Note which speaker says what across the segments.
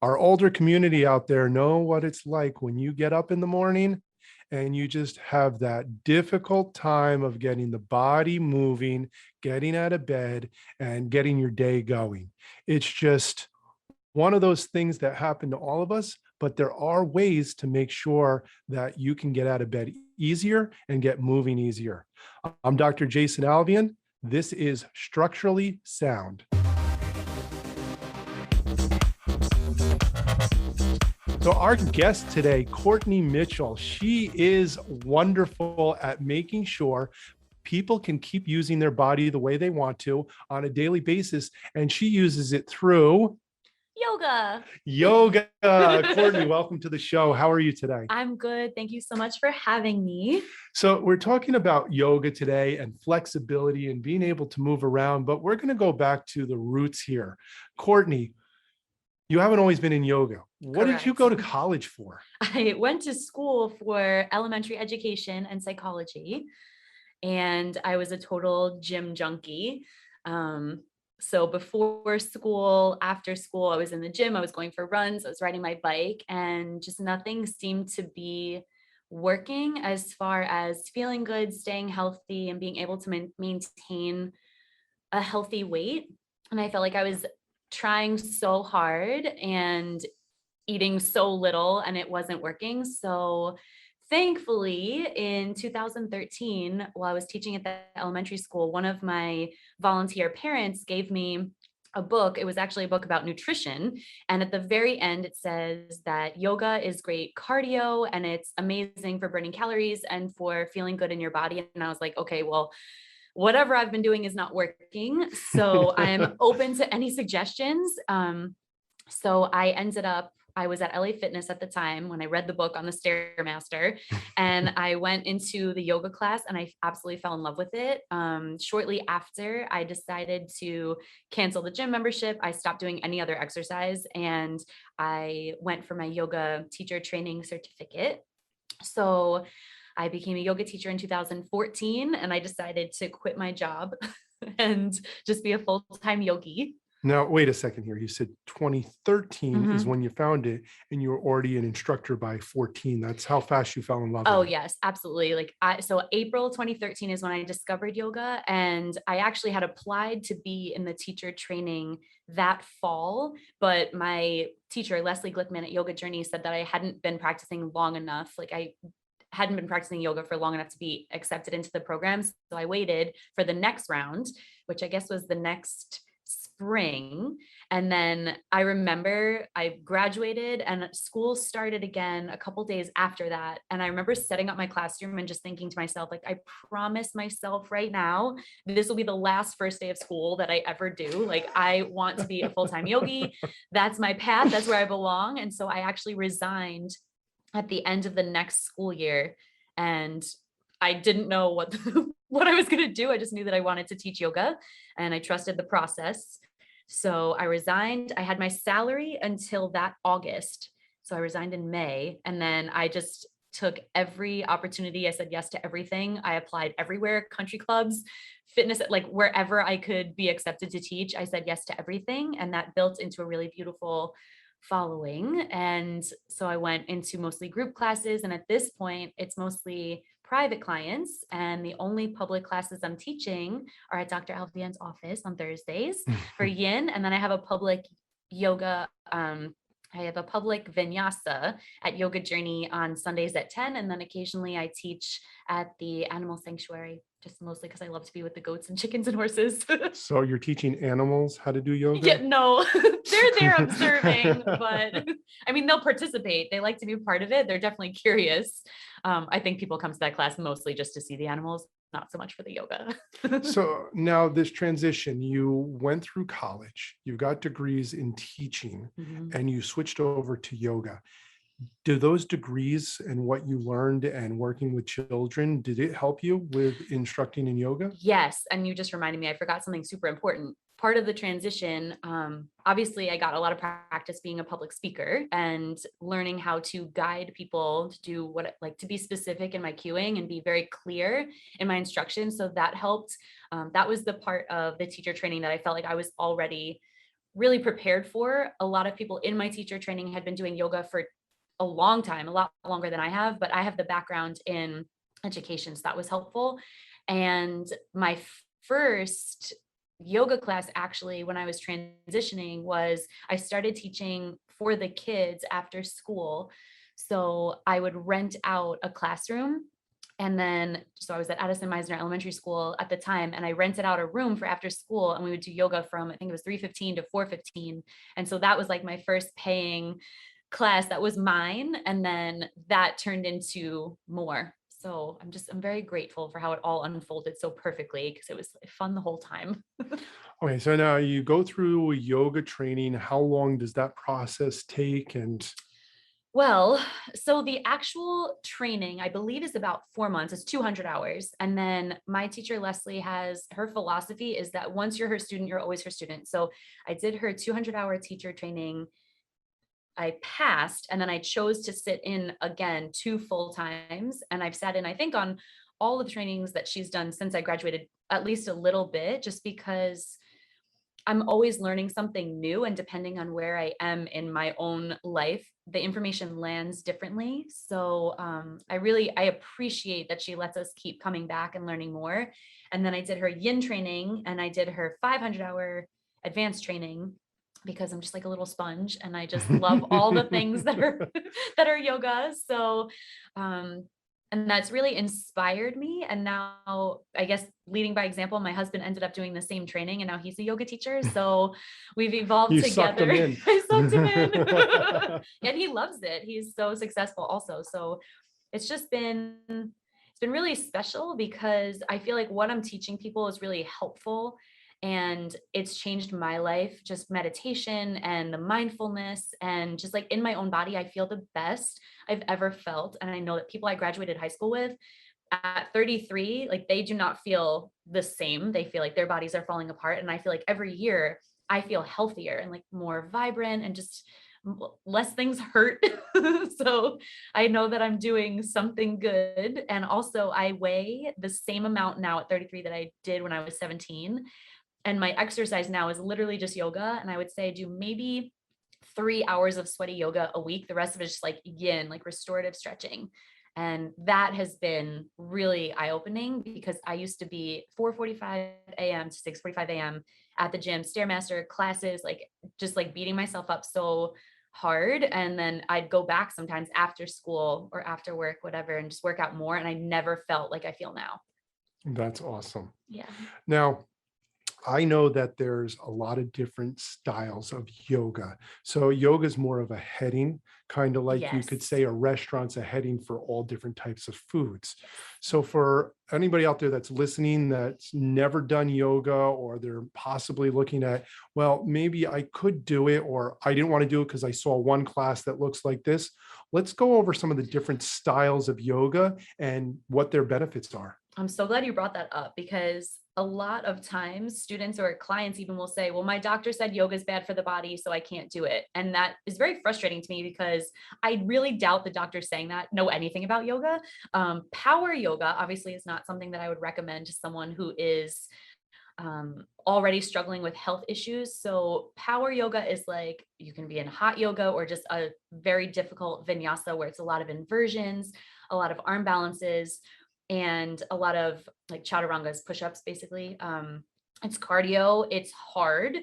Speaker 1: Our older community out there know what it's like when you get up in the morning and you just have that difficult time of getting the body moving, getting out of bed, and getting your day going. It's just one of those things that happen to all of us, but there are ways to make sure that you can get out of bed easier and get moving easier. I'm Dr. Jason Alviene. This is Structurally Sound. So our guest today, Courtney Mitchell, she is wonderful at making sure people can keep using their body the way they want to on a daily basis. And she uses it through yoga. Courtney, welcome to the show. How are you today?
Speaker 2: I'm good. Thank you so much for having me.
Speaker 1: So we're talking about yoga today and flexibility and being able to move around, but we're going to go back to the roots here. Courtney, you haven't always been in yoga. What
Speaker 2: Correct.
Speaker 1: did you go to college for?
Speaker 2: I went to school for elementary education and psychology, and I was a total gym junkie. So before school, after school, I was in the gym, I was going for runs, I was riding my bike, and just nothing seemed to be working as far as feeling good, staying healthy, and being able to maintain a healthy weight. And I felt like I was trying so hard and eating so little, and it wasn't working. So thankfully, in 2013, while I was teaching at the elementary school, one of my volunteer parents gave me a book. It was actually a book about nutrition. And at the very end, it says that yoga is great cardio and it's amazing for burning calories and for feeling good in your body. And I was like, okay, well, whatever I've been doing is not working. So I'm open to any suggestions. So I was at LA Fitness at the time when I read the book on the Stairmaster, and I went into the yoga class and I absolutely fell in love with it. Shortly after, I decided to cancel the gym membership. I stopped doing any other exercise and I went for my yoga teacher training certificate. So I became a yoga teacher in 2014, and I decided to quit my job and just be a full-time yogi.
Speaker 1: Now, wait a second here. You said 2013 is when you found it, and you were already an instructor by 14. That's how fast you fell in love
Speaker 2: Oh,
Speaker 1: with it.
Speaker 2: yes, absolutely. So April 2013 is when I discovered yoga, and I actually had applied to be in the teacher training that fall, but my teacher, Leslie Glickman at Yoga Journey, said that I hadn't been practicing long enough. Like I hadn't been practicing yoga for long enough to be accepted into the program. So I waited for the next round, which I guess was the next spring. And then I remember I graduated and school started again a couple days after that. And I remember setting up my classroom and just thinking to myself, like, I promise myself right now, this will be the last first day of school that I ever do. Like, I want to be a full-time yogi. That's my path. That's where I belong. And so I actually resigned at the end of the next school year. And I didn't know what what I was going to do. I just knew that I wanted to teach yoga and I trusted the process. So I resigned. I had my salary until that August. So I resigned in May, and then I just took every opportunity. I said yes to everything. I applied everywhere, country clubs, fitness, like wherever I could be accepted to teach. I said yes to everything, and that built into a really beautiful following. And so I went into mostly group classes. And at this point, it's mostly private clients. And the only public classes I'm teaching are at Dr. Alviene's office on Thursdays for yin. And then I have a public yoga, I have a public vinyasa at Yoga Journey on Sundays at 10. And then occasionally I teach at the animal sanctuary, just mostly because I love to be with the goats and chickens and horses.
Speaker 1: So you're teaching animals how to do yoga?
Speaker 2: Yeah, no, they're there observing, but I mean, they'll participate. They like to be part of it. They're definitely curious. I think people come to that class mostly just to see the animals, not so much for the yoga.
Speaker 1: So now this transition, you went through college, you got degrees in teaching, and you switched over to yoga. Do those degrees and what you learned and working with children, did it help you with instructing in yoga?
Speaker 2: Yes. And you just reminded me, I forgot something super important. Part of the transition, obviously I got a lot of practice being a public speaker and learning how to guide people to do what, like to be specific in my cueing and be very clear in my instructions. So that helped. That was the part of the teacher training that I felt like I was already really prepared for. A lot of people in my teacher training had been doing yoga for a long time, a lot longer than I have, but I have the background in education, so that was helpful. And my first yoga class, actually, when I was transitioning, was I started teaching for the kids after school. So I would rent out a classroom. And then, so I was at Addison Meisner Elementary School at the time, and I rented out a room for after school, and we would do yoga from, I think it was 3:15 to 4:15. And so that was like my first paying class that was mine. And then that turned into more. So I'm very grateful for how it all unfolded so perfectly, because it was fun the whole time.
Speaker 1: Okay, so now you go through yoga training. How long does that process take? And
Speaker 2: Well, so the actual training, I believe, is about 4 months. It's 200 hours. And then my teacher, Leslie, has her philosophy is that once you're her student, you're always her student. So I did her 200-hour teacher training. I passed, and then I chose to sit in again 2 full times. And I've sat in, I think, on all of the trainings that she's done since I graduated, at least a little bit, just because I'm always learning something new, and depending on where I am in my own life, the information lands differently. So I appreciate that she lets us keep coming back and learning more. And then I did her yin training, and I did her 500-hour advanced training, because I'm just like a little sponge and I just love all the things that are that are yoga. So um and that's really inspired me. And now, I guess, leading by example, my husband ended up doing the same training, and now he's a yoga teacher. So we've evolved
Speaker 1: you sucked them
Speaker 2: together.
Speaker 1: in.
Speaker 2: I sucked him in. And he loves it. He's so successful also. So it's been really special, because I feel like what I'm teaching people is really helpful, and it's changed my life. Just meditation and the mindfulness, and just like in my own body, I feel the best I've ever felt. And I know that people I graduated high school with at 33, like, they do not feel the same. They feel like their bodies are falling apart. And I feel like every year I feel healthier and like more vibrant, and just less things hurt. So I know that I'm doing something good. And also, I weigh the same amount now at 33 that I did when I was 17. And my exercise now is literally just yoga. And I would say I do maybe 3 hours of sweaty yoga a week. The rest of it is just like yin, like restorative stretching. And that has been really eye-opening, because I used to be 4:45 a.m. to 6:45 a.m. at the gym, stairmaster classes, like just like beating myself up so hard. And then I'd go back sometimes after school or after work, whatever, and just work out more. And I never felt like I feel now.
Speaker 1: That's awesome.
Speaker 2: Yeah.
Speaker 1: Now, I know that there's a lot of different styles of yoga. So yoga is more of a heading, kind of like you could
Speaker 2: Yes.
Speaker 1: say a restaurant's a heading for all different types of foods.
Speaker 2: Yes.
Speaker 1: So for anybody out there that's listening that's never done yoga, or they're possibly looking at, well, maybe I could do it, or I didn't want to do it because I saw one class that looks like this. Let's go over some of the different styles of yoga and what their benefits are.
Speaker 2: I'm so glad you brought that up, because a lot of times students or clients even will say, well, my doctor said yoga is bad for the body, so I can't do it. And that is very frustrating to me, because I really doubt the doctors saying that know anything about yoga. Power yoga obviously is not something that I would recommend to someone who is already struggling with health issues. So power yoga is like, you can be in hot yoga or just a very difficult vinyasa, where it's a lot of inversions, a lot of arm balances, and a lot of like chaturangas, push-ups, basically. It's cardio, it's hard,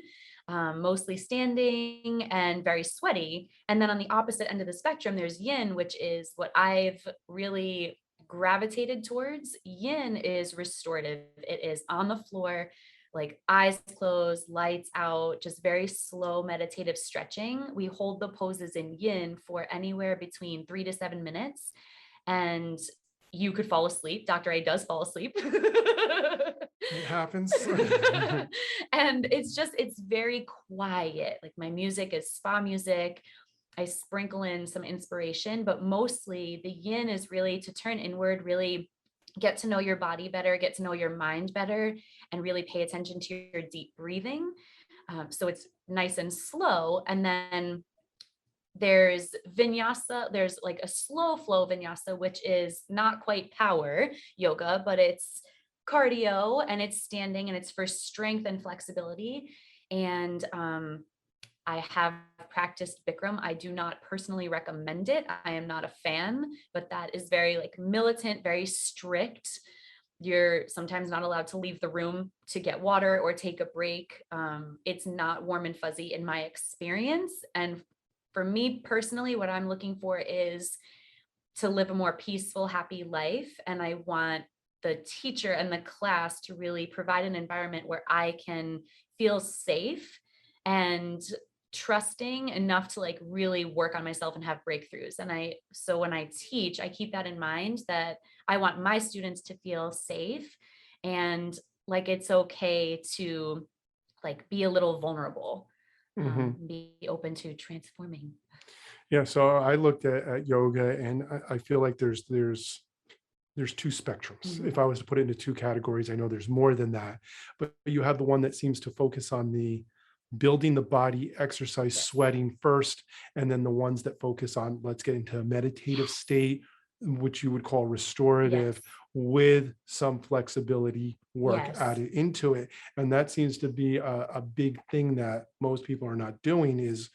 Speaker 2: mostly standing and very sweaty. And then on the opposite end of the spectrum, there's yin, which is what I've really gravitated towards. Yin is restorative. It is on the floor, like eyes closed, lights out, just very slow meditative stretching. We hold the poses in yin for anywhere between 3 to 7 minutes, and you could fall asleep. Dr. A does fall asleep.
Speaker 1: It happens.
Speaker 2: And it's very quiet. Like, my music is spa music. I sprinkle in some inspiration, but mostly the yin is really to turn inward, really get to know your body better, get to know your mind better, and really pay attention to your deep breathing. So it's nice and slow. And then there's vinyasa, there's like a slow flow vinyasa, which is not quite power yoga, but it's cardio, and it's standing, and it's for strength and flexibility. And I have practiced Bikram. I do not personally recommend it. I am not a fan, but that is very like militant, very strict. You're sometimes not allowed to leave the room to get water or take a break. It's not warm and fuzzy in my experience. And for me personally, what I'm looking for is to live a more peaceful, happy life. And I want the teacher and the class to really provide an environment where I can feel safe and trusting enough to like really work on myself and have breakthroughs. And so when I teach, I keep that in mind, that I want my students to feel safe and like it's okay to like be a little vulnerable,
Speaker 1: Mhm.
Speaker 2: be open to transforming.
Speaker 1: Yeah, so I looked at yoga, and I feel like there's two spectrums. If
Speaker 2: Mhm.
Speaker 1: I was to put it into two categories, I know there's more than that, but you have the one that seems to focus on the building the body, exercise,
Speaker 2: Yes.
Speaker 1: sweating first, and then the ones that focus on let's get into a meditative
Speaker 2: Yes.
Speaker 1: state, which you would call
Speaker 2: Yes.
Speaker 1: restorative, with some flexibility work
Speaker 2: Yes.
Speaker 1: added into it. And that seems to be a big thing that most people are not doing. Is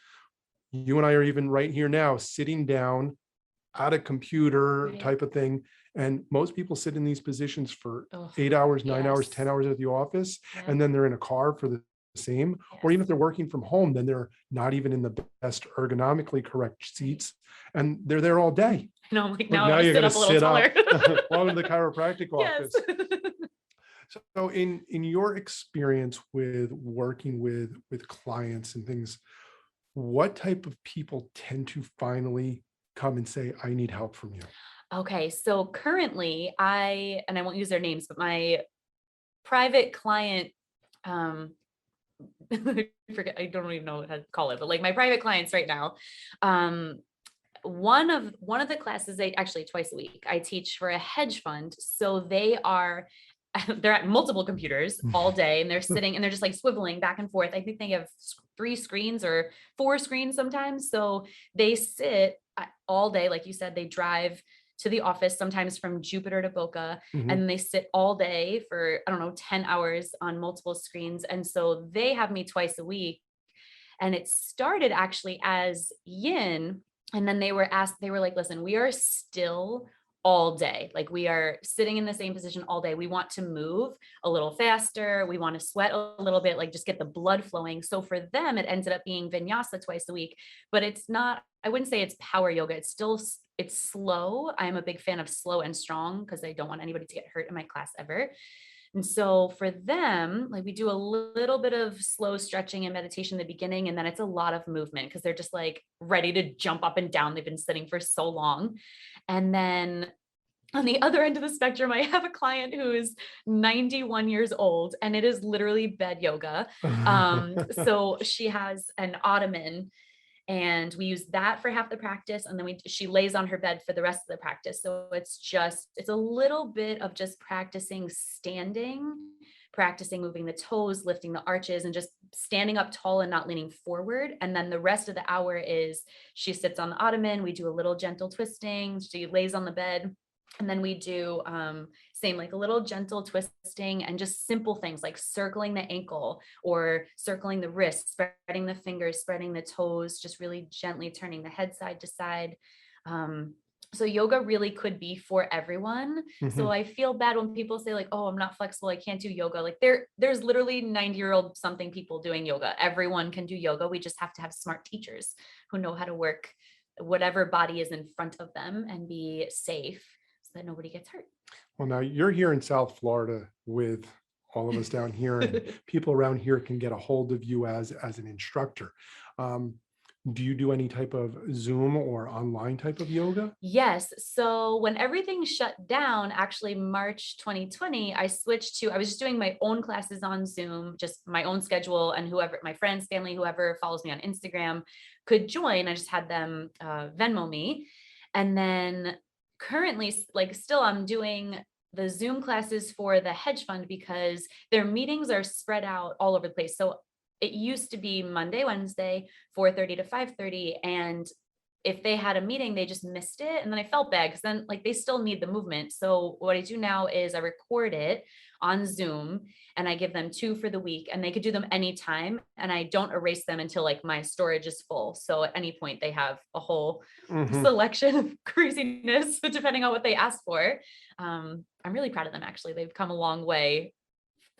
Speaker 1: you and I are even right here now sitting down at a computer
Speaker 2: Right.
Speaker 1: type of thing. And most people sit in these positions for
Speaker 2: Oh,
Speaker 1: 8 hours, 9 hours,
Speaker 2: yes.
Speaker 1: 10 hours at the office,
Speaker 2: Yep.
Speaker 1: and then they're in a car for the same. Or even if
Speaker 2: Yes.
Speaker 1: they're working from home, then they're not even in the best ergonomically correct
Speaker 2: Right.
Speaker 1: seats, and they're there all day.
Speaker 2: And I'm like,
Speaker 1: But
Speaker 2: now I
Speaker 1: now
Speaker 2: want to
Speaker 1: you got
Speaker 2: sit
Speaker 1: to
Speaker 2: up a little
Speaker 1: sit up.
Speaker 2: taller.
Speaker 1: Welcome to the chiropractic
Speaker 2: Yes.
Speaker 1: office. So in your experience with working with clients and things, what type of people tend to finally come and say, I need help from you?
Speaker 2: Okay. So currently and I won't use their names, but my private client, um, I forget, I don't even know how to call it, but like my private clients right now, um, one of the classes, they actually twice a week I teach for a hedge fund. So they are they're at multiple computers all day and they're sitting and they're just like swiveling back and forth. I think they have 3 screens or 4 screens sometimes. So they sit all day. Like you said, they drive to the office sometimes from Jupiter to Boca,
Speaker 1: Mhm.
Speaker 2: and they sit all day for, I don't know, 10 hours on multiple screens. And so they have me twice a week. And it started actually as yin. And then they were like, listen, we are still all day. Like we are sitting in the same position all day. We want to move a little faster. We want to sweat a little bit, like just get the blood flowing. So for them, it ended up being vinyasa twice a week, but it's not, I wouldn't say it's power yoga. It's still, it's slow. I'm a big fan of slow and strong because I don't want anybody to get hurt in my class ever. And so for them, like we do a little bit of slow stretching and meditation in the beginning, and then it's a lot of movement because they're just like ready to jump up and down. They've been sitting for so long. And then on the other end of the spectrum, I have a client who is 91 years old and it is literally bed yoga. So she has an ottoman and we use that for half the practice, and then she lays on her bed for the rest of the practice. So it's a little bit of just practicing standing, practicing moving the toes, lifting the arches, and just standing up tall and not leaning forward. And then the rest of the hour is she sits on the ottoman, we do a little gentle twisting, she lays on the bed, and then we do same, like a little gentle twisting and just simple things like circling the ankle or circling the wrist, spreading the fingers, spreading the toes, just really gently turning the head side to side. So yoga really could be for everyone. So
Speaker 1: Mhm.
Speaker 2: I feel bad when people say like, oh, I'm not flexible, I can't do yoga. Like there's literally 90-year-old something people doing yoga. Everyone can do yoga. We just have to have smart teachers who know how to work whatever body is in front of them and be safe so that nobody gets hurt.
Speaker 1: Well, now you're here in South Florida with all of us down here, and people around here can get a hold of you as an instructor. Um, do you do any type of Zoom or online type of yoga?
Speaker 2: Yes. So when everything shut down, actually March 2020, I was just doing my own classes on Zoom, just my own schedule, and whoever, my friends, family, whoever follows me on Instagram could join. I just had them Venmo me. And then currently, like still, I'm doing the Zoom classes for the hedge fund because their meetings are spread out all over the place. So it used to be Monday, Wednesday, 4:30 to 5:30, and if they had a meeting, they just missed it. And then I felt bad because then like they still need the movement. So what I do now is I record it on Zoom and I give them 2 for the week, and they could do them anytime. And I don't erase them until like my storage is full. So at any point they have a whole
Speaker 1: Mhm.
Speaker 2: selection of craziness depending on what they ask for. I'm really proud of them actually. They've come a long way.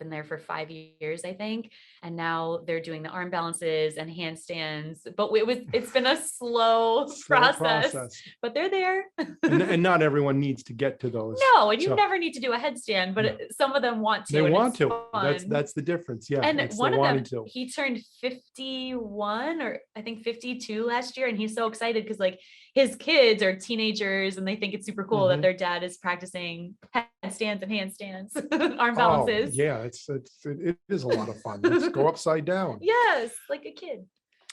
Speaker 2: Been there for 5 years, I think. And now they're doing the arm balances and handstands. But it's been a slow
Speaker 1: Slow
Speaker 2: process,
Speaker 1: process.
Speaker 2: but they're there.
Speaker 1: And not everyone needs to get to those.
Speaker 2: No, and you
Speaker 1: So
Speaker 2: never need to do a headstand, but
Speaker 1: no,
Speaker 2: some of them want
Speaker 1: they
Speaker 2: to, and
Speaker 1: want
Speaker 2: it's
Speaker 1: to.
Speaker 2: fun.
Speaker 1: That's the difference. Yeah,
Speaker 2: And
Speaker 1: it's the
Speaker 2: one of them,
Speaker 1: wanting to.
Speaker 2: he turned 51 or I think 52 last year. And he's so excited because like his kids are teenagers and they think it's super cool that
Speaker 1: Mhm.
Speaker 2: their dad is practicing headstands and handstands, arm
Speaker 1: Oh,
Speaker 2: balances.
Speaker 1: yeah, it is a lot of fun. Let's go upside down.
Speaker 2: Yes, like a kid.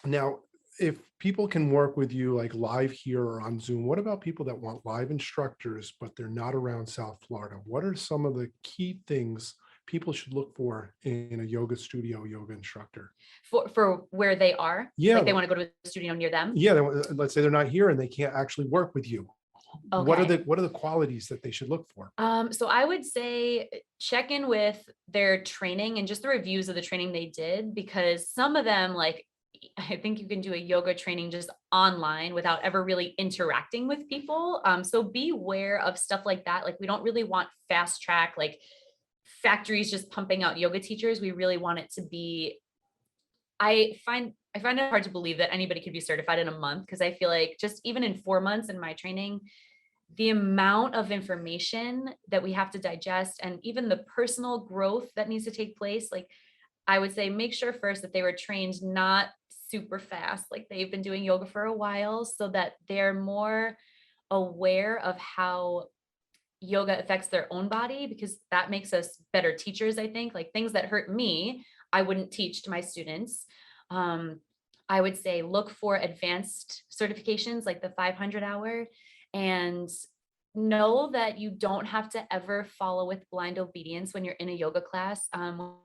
Speaker 1: Now, if people can work with you like live here or on Zoom, what about people that want live instructors, but they're not around South Florida? What are some of the key things people should look for in a yoga studio yoga instructor?
Speaker 2: For where they are,
Speaker 1: Yeah,
Speaker 2: like they want to go to a studio near them.
Speaker 1: yeah. Let's say they're not here and they can't actually work with you.
Speaker 2: Okay.
Speaker 1: What are the qualities that they should look for?
Speaker 2: So I would say check in with their training and just the reviews of the training they did, because some of them, like, I think you can do a yoga training just online without ever really interacting with people. So be aware of stuff like that. Like, we don't really want fast track, like factories just pumping out yoga teachers. We really want it to be, I find it hard to believe that anybody could be certified in a month, because I feel like just even in 4 months in my training, the amount of information that we have to digest and even the personal growth that needs to take place, like I would say make sure first that they were trained not super fast, like they've been doing yoga for a while, so that they're more aware of how yoga affects their own body, because that makes us better teachers. I think like things that hurt me, I wouldn't teach to my students. um, I would say look for advanced certifications like the 500 hour, and know that you don't have to ever follow with blind obedience when you're in a yoga class.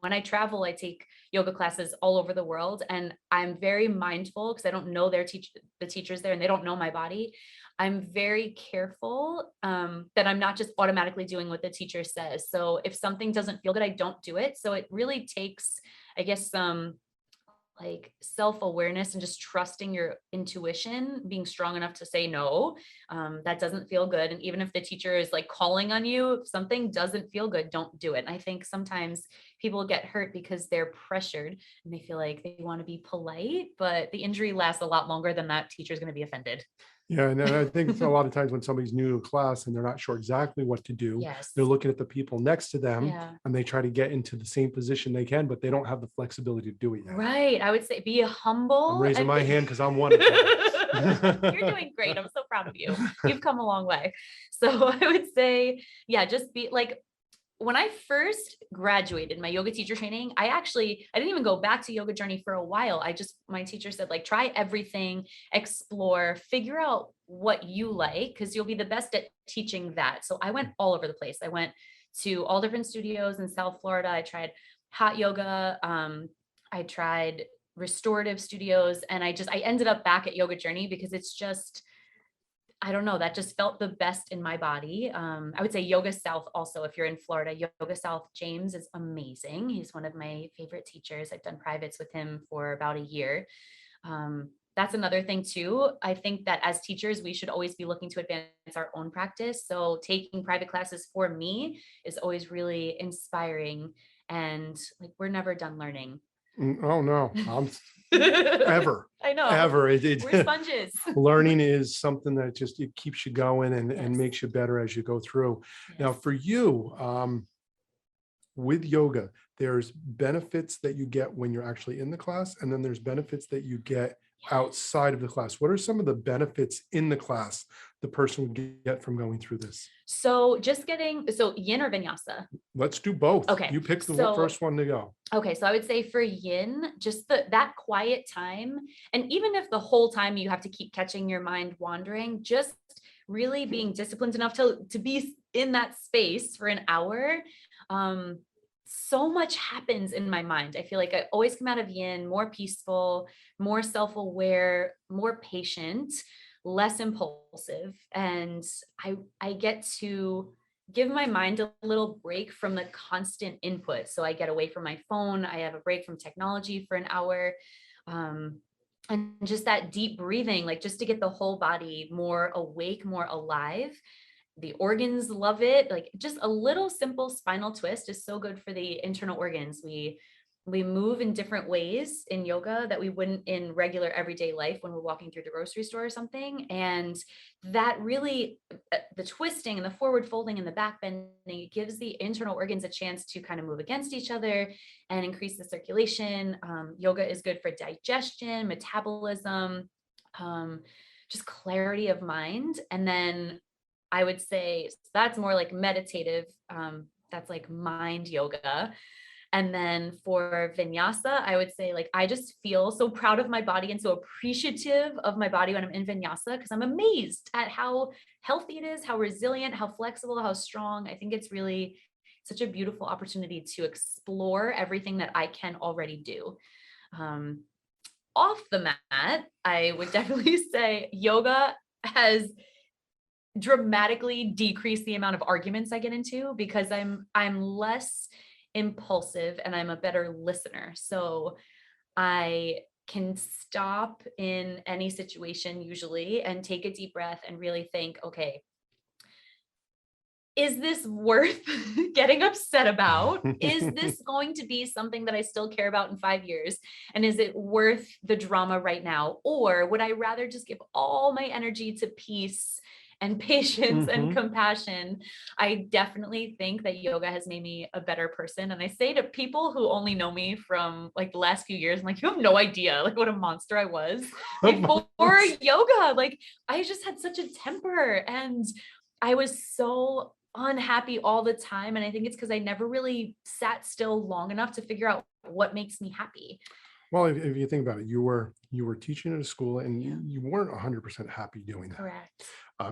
Speaker 2: When I travel, I take yoga classes all over the world, and I'm very mindful because I don't know the teachers there, and they don't know my body. I'm very careful that I'm not just automatically doing what the teacher says. So if something doesn't feel good, I don't do it. So it really takes, I guess, some like self-awareness and just trusting your intuition, being strong enough to say no, that doesn't feel good. And even if the teacher is like calling on you, if something doesn't feel good, don't do it. And I think sometimes people get hurt because they're pressured and they feel like they want to be polite, but the injury lasts a lot longer than that teacher is going to be offended.
Speaker 1: Yeah, and I think it's a lot of times when somebody's new to a class and they're not sure exactly what to do,
Speaker 2: Yes.
Speaker 1: they're looking at the people next to them
Speaker 2: Yeah.
Speaker 1: and they try to get into the same position they can, but they don't have the flexibility to do it yet.
Speaker 2: Right. I would say be humble.
Speaker 1: I'm raising
Speaker 2: and
Speaker 1: my
Speaker 2: be-
Speaker 1: hand because I'm one of them.
Speaker 2: You're doing great. I'm so proud of you. You've come a long way. So I would say, yeah, just be like, when I first graduated my yoga teacher training, I didn't even go back to yoga journey for a while. My teacher said, like, try everything, explore, figure out what you like, because you'll be the best at teaching that. So I went all over the place. I went to all different studios in South Florida. I tried hot yoga. I tried restorative studios, and I ended up back at yoga journey because it's just, I don't know, that just felt the best in my body. I would say Yoga South also, if you're in Florida, Yoga South James is amazing. He's one of my favorite teachers. I've done privates with him for about a year. That's another thing too. I think that as teachers, we should always be looking to advance our own practice. So taking private classes for me is always really inspiring, and like we're never done learning.
Speaker 1: Oh no, I'm ever,
Speaker 2: I know.
Speaker 1: ever.
Speaker 2: We're sponges.
Speaker 1: Learning is something that just it keeps you going and
Speaker 2: Yes.
Speaker 1: makes you better as you go through. Now,
Speaker 2: Yes.
Speaker 1: for you, with yoga, there's benefits that you get when you're actually in the class, and then there's benefits that you get outside of the class. What are some of the benefits in the class the person would get from going through this?
Speaker 2: So yin or vinyasa.
Speaker 1: Let's do both.
Speaker 2: Okay,
Speaker 1: You pick the
Speaker 2: so-
Speaker 1: first one to go.
Speaker 2: Okay, so I would say for yin, just that quiet time, and even if the whole time you have to keep catching your mind wandering, just really being disciplined enough to be in that space for an hour. So much happens in my mind. I feel like I always come out of yin more peaceful, more self-aware, more patient, less impulsive, and I get to give my mind a little break from the constant input. So I get away from my phone, I have a break from technology for an hour. Um, and just that deep breathing, like just to get the whole body more awake, more alive. The organs love it. Like just a little simple spinal twist is so good for the internal organs. We move in different ways in yoga that we wouldn't in regular everyday life when we're walking through the grocery store or something. And that really, the twisting and the forward folding and the back bending, it gives the internal organs a chance to kind of move against each other and increase the circulation. Yoga is good for digestion, metabolism, um, just clarity of mind. And then I would say that's more like meditative. That's like mind yoga. And then for vinyasa, I would say like I just feel so proud of my body and so appreciative of my body when I'm in vinyasa, because I'm amazed at how healthy it is, how resilient, how flexible, how strong. I think it's really such a beautiful opportunity to explore everything that I can already do. Um, Off the mat, I would definitely say yoga has dramatically decrease the amount of arguments I get into, because I'm less impulsive and I'm a better listener. So I can stop in any situation usually and take a deep breath and really think, okay, is this worth getting upset about? Is this going to be something that I still care about in 5 years? And is it worth the drama right now? Or would I rather just give all my energy to peace and patience and compassion? I definitely think that yoga has made me a better person. And I say to people who only know me from like the last few years, I'm like, you have no idea like what a monster I was before yoga. Like I just had such a temper and I was so unhappy all the time. And I think it's because I never really sat still long enough to figure out what makes me happy.
Speaker 1: Well, if you think about it, you were teaching at a school and you weren't 100% happy doing that.
Speaker 2: Correct.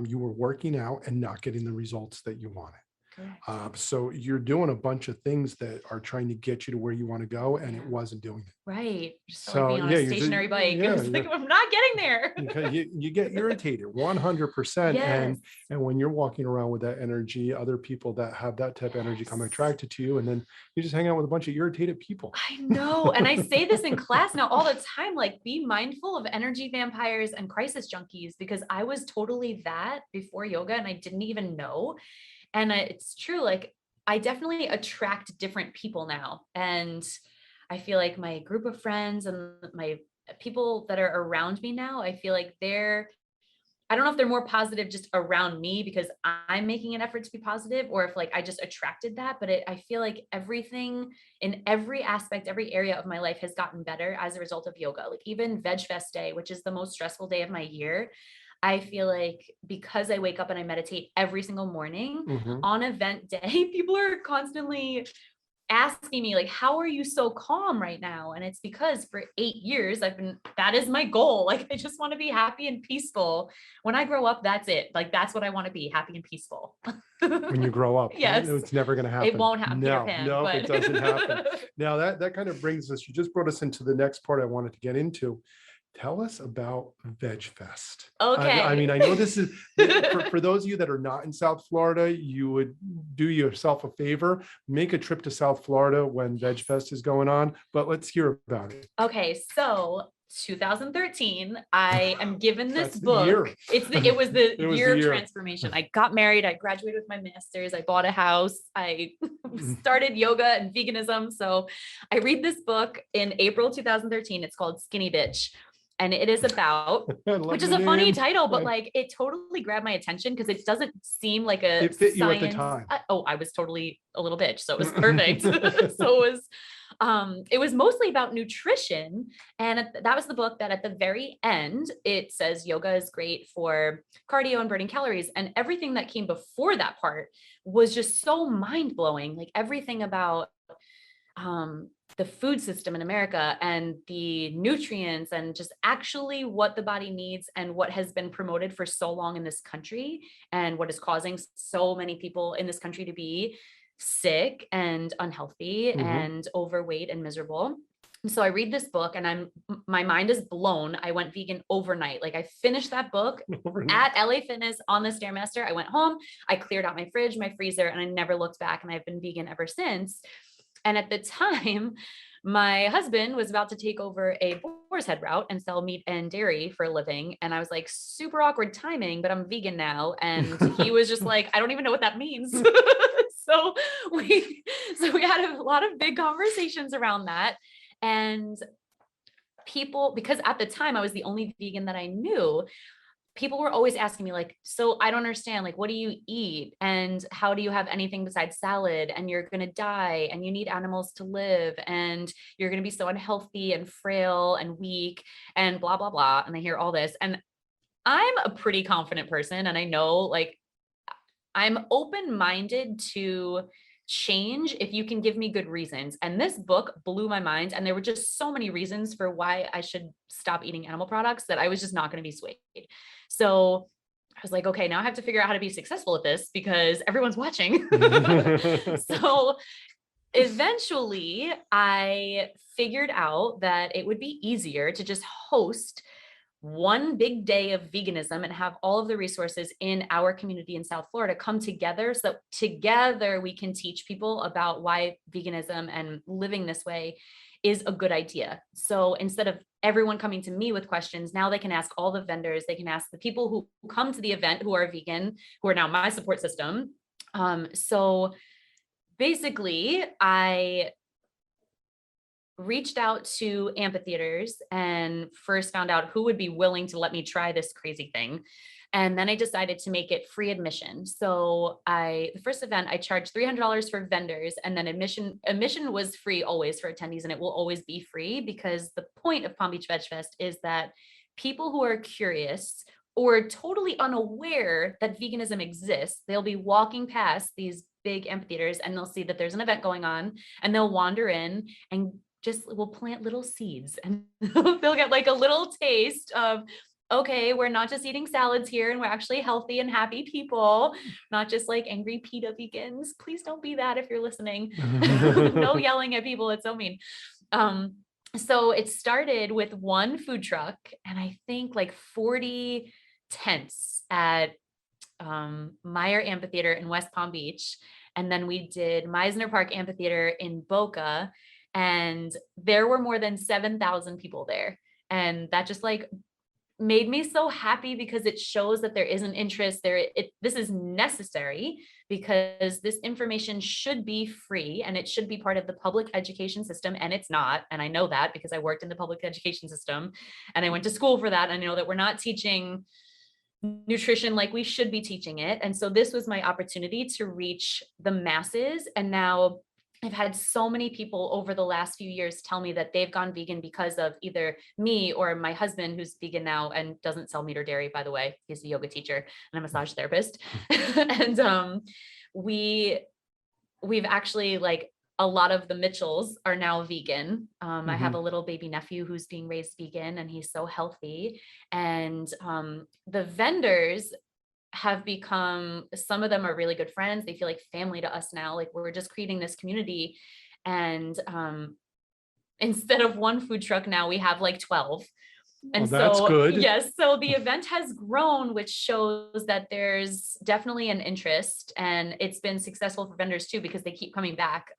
Speaker 1: You were working out and not getting the results that you wanted.
Speaker 2: Correct.
Speaker 1: So you're doing a bunch of things that are trying to get you to where you want to go, and it wasn't doing it.
Speaker 2: Right. Just felt like
Speaker 1: So
Speaker 2: being on
Speaker 1: yeah,
Speaker 2: a stationary bike.
Speaker 1: yeah,
Speaker 2: It's like, I'm not getting there.
Speaker 1: you get irritated 100%.
Speaker 2: Yes.
Speaker 1: And when you're walking around with that energy, other people that have that type of energy come attracted to you, and then you just hang out with a bunch of irritated people.
Speaker 2: I know. And I say this in class now all the time, like be mindful of energy vampires and crisis junkies, because I was totally that before yoga and I didn't even know. And it's true. Like I definitely attract different people now. And I feel like my group of friends and my people that are around me now, I feel like I don't know if they're more positive just around me because I'm making an effort to be positive, or if like I just attracted that. But I feel like everything in every aspect, every area of my life has gotten better as a result of yoga. Like even VegFest day, which is the most stressful day of my year, I feel like because I wake up and I meditate every single morning on event day, people are constantly asking me like, how are you so calm right now? And it's because for 8 years that is my goal. Like I just want to be happy and peaceful. When I grow up, that's it. Like that's what I want to be, happy and peaceful.
Speaker 1: When you grow up.
Speaker 2: Yes.
Speaker 1: It's never going to happen.
Speaker 2: It won't happen.
Speaker 1: No, it doesn't happen. Now that kind of brings us, you just brought us into the next part I wanted to get into. Tell us about VegFest.
Speaker 2: Okay.
Speaker 1: I mean, I know this is, for those of you that are not in South Florida, you would do yourself a favor, make a trip to South Florida when VegFest is going on, but let's hear about it.
Speaker 2: Okay. So 2013, I am given this book. It was the year of transformation. I got married. I graduated with my master's. I bought a house. I started yoga and veganism. So I read this book in April 2013. It's called Skinny Bitch. And it is about, which is a funny title, but like it totally grabbed my attention because it doesn't seem like a
Speaker 1: it fit you at the time.
Speaker 2: I was totally a little bitch. So it was perfect. So it was mostly about nutrition. And that was the book that at the very end, it says yoga is great for cardio and burning calories. And everything that came before that part was just so mind blowing. Like everything about, the food system in America and the nutrients and just actually what the body needs and what has been promoted for so long in this country and what is causing so many people in this country to be sick and unhealthy and overweight and miserable. So I read this book and my mind is blown. I went vegan overnight. Like I finished that book
Speaker 1: Overnight.
Speaker 2: at LA Fitness on the Stairmaster. I went home, I cleared out my fridge, my freezer, and I never looked back. And I've been vegan ever since. And at the time, my husband was about to take over a Boar's Head route and sell meat and dairy for a living. And I was like, super awkward timing, but I'm vegan now. And he was just like, I don't even know what that means. so we we had a lot of big conversations around that. And people, because at the time I was the only vegan that I knew, people were always asking me like, so I don't understand, like, what do you eat? And how do you have anything besides salad? And you're going to die and you need animals to live. And you're going to be so unhealthy and frail and weak and blah, blah, blah. And I hear all this. And I'm a pretty confident person. And I know like I'm open-minded to change if you can give me good reasons. And this book blew my mind. And there were just so many reasons for why I should stop eating animal products that I was just not going to be swayed. So I was like, okay, now I have to figure out how to be successful at this because everyone's watching. So eventually I figured out that it would be easier to just host one big day of veganism and have all of the resources in our community in South Florida come together so that together we can teach people about why veganism and living this way is a good idea. So instead of everyone coming to me with questions, now they can ask all the vendors, they can ask the people who come to the event who are vegan, who are now my support system. So basically, I reached out to amphitheaters and first found out who would be willing to let me try this crazy thing. And then I decided to make it free admission. So the first event, I charged $300 for vendors, and then admission was free always for attendees, and it will always be free because the point of Palm Beach VegFest is that people who are curious or totally unaware that veganism exists, they'll be walking past these big amphitheaters and they'll see that there's an event going on and they'll wander in and just will plant little seeds and they'll get like a little taste of, okay, we're not just eating salads here and we're actually healthy and happy people, not just like angry PETA vegans. Please don't be that if you're listening. No yelling at people. It's so mean. So it started with one food truck and I think like 40 tents at Meyer Amphitheater in West Palm Beach. And then we did Meisner Park Amphitheater in Boca. And there were more than 7,000 people there. And that just like made me so happy because it shows that there is an interest there. This is necessary because this information should be free and it should be part of the public education system. And it's not. And I know that because I worked in the public education system and I went to school for that. And I know that we're not teaching nutrition like we should be teaching it. And so this was my opportunity to reach the masses. And now I've had so many people over the last few years tell me that they've gone vegan because of either me or my husband, who's vegan now and doesn't sell meat or dairy, by the way. He's a yoga teacher and a massage therapist. And we've actually like a lot of the Mitchells are now vegan. I have a little baby nephew who's being raised vegan and he's so healthy. And the vendors have become, some of them are really good friends. They feel like family to us now. Like we're just creating this community. And instead of one food truck now, we have like 12. And
Speaker 1: well, that's good.
Speaker 2: Yes. So the event has grown, which shows that there's definitely an interest and it's been successful for vendors too, because they keep coming back.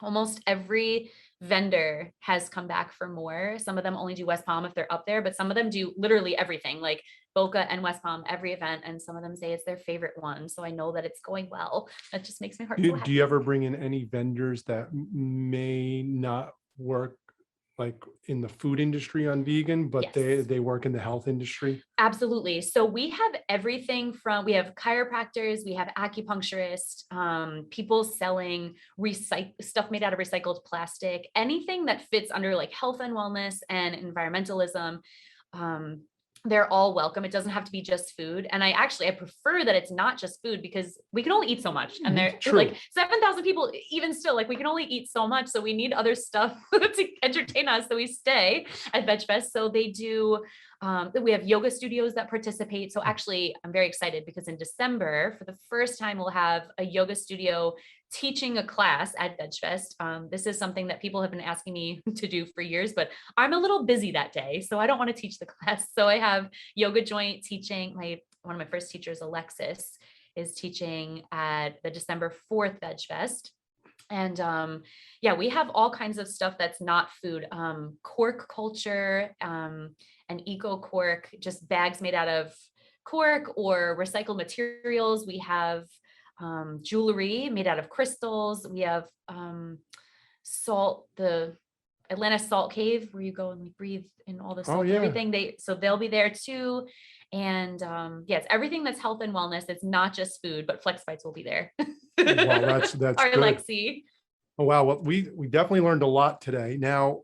Speaker 2: Almost every vendor has come back for more. Some of them only do West Palm if they're up there, but some of them do literally everything, like Boca and West Palm, every event. And some of them say it's their favorite one. So I know that it's going well. That just makes my heart so happy.
Speaker 1: Do you ever bring in any vendors that may not work like in the food industry on vegan, but yes, they work in the health industry?
Speaker 2: Absolutely. So we have everything from, we have chiropractors, we have acupuncturists, people selling stuff made out of recycled plastic, anything that fits under like health and wellness and environmentalism. They're all welcome. It doesn't have to be just food. And I prefer that it's not just food because we can only eat so much. And they're like 7,000 people, even still, like we can only eat so much. So we need other stuff to entertain us. So we stay at VegFest. So they do, we have yoga studios that participate. So actually I'm very excited because in December, for the first time, we'll have a yoga studio teaching a class at VegFest. This is something that people have been asking me to do for years, but I'm a little busy that day, so I don't want to teach the class. So I have yoga joint teaching. One of my first teachers, Alexis, is teaching at the December 4th VegFest. And yeah, we have all kinds of stuff that's not food, cork culture, and eco cork, just bags made out of cork or recycled materials. We have jewelry made out of crystals. We have the Atlantis Salt Cave, where you go and we breathe in all the salt, everything. So they'll be there too. And yes, everything that's health and wellness. It's not just food, but Flex Bites will be there.
Speaker 1: Well, that's
Speaker 2: Our
Speaker 1: good.
Speaker 2: Lexi.
Speaker 1: Oh, wow. Well, we definitely learned a lot today. Now,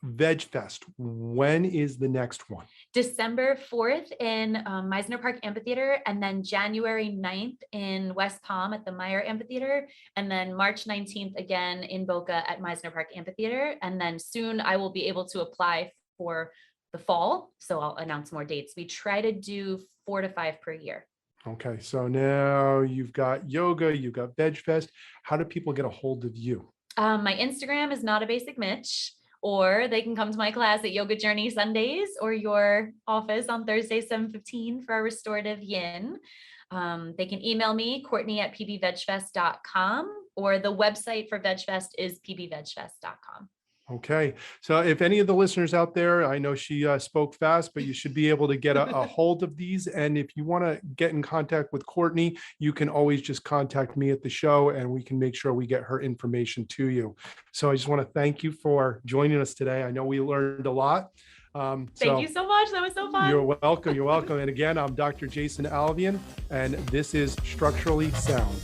Speaker 1: VegFest, when is the next one?
Speaker 2: December 4th in Meisner Park Amphitheater, and then January 9th in West Palm at the Meyer Amphitheater, and then March 19th again in Boca at Meisner Park Amphitheater. And then soon I will be able to apply for the fall, so I'll announce more dates. We try to do 4 to 5 per year.
Speaker 1: Okay, so now you've got yoga, you've got VegFest. How do people get a hold of you?
Speaker 2: My Instagram is Not a Basic Mitch, or they can come to my class at Yoga Journey Sundays or your office on Thursday, 7:15 for a restorative yin. They can email me, Courtney at pbvegfest.com, or the website for VegFest is pbvegfest.com.
Speaker 1: Okay, so if any of the listeners out there, I know she spoke fast, but you should be able to get a hold of these. And if you want to get in contact with Courtney, you can always just contact me at the show and we can make sure we get her information to you. So I just want to thank you for joining us today. I know we learned a lot.
Speaker 2: Thank you so much. That was so fun.
Speaker 1: You're welcome. You're welcome. And again, I'm Dr. Jason Alviene, and this is Structurally Sound.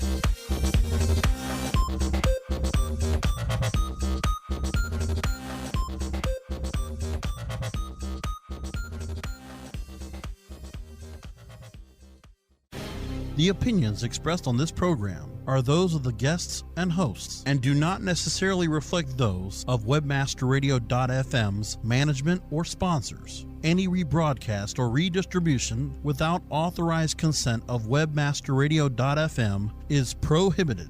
Speaker 3: The opinions expressed on this program are those of the guests and hosts and do not necessarily reflect those of webmasterradio.fm's management or sponsors. Any rebroadcast or redistribution without authorized consent of webmasterradio.fm is prohibited.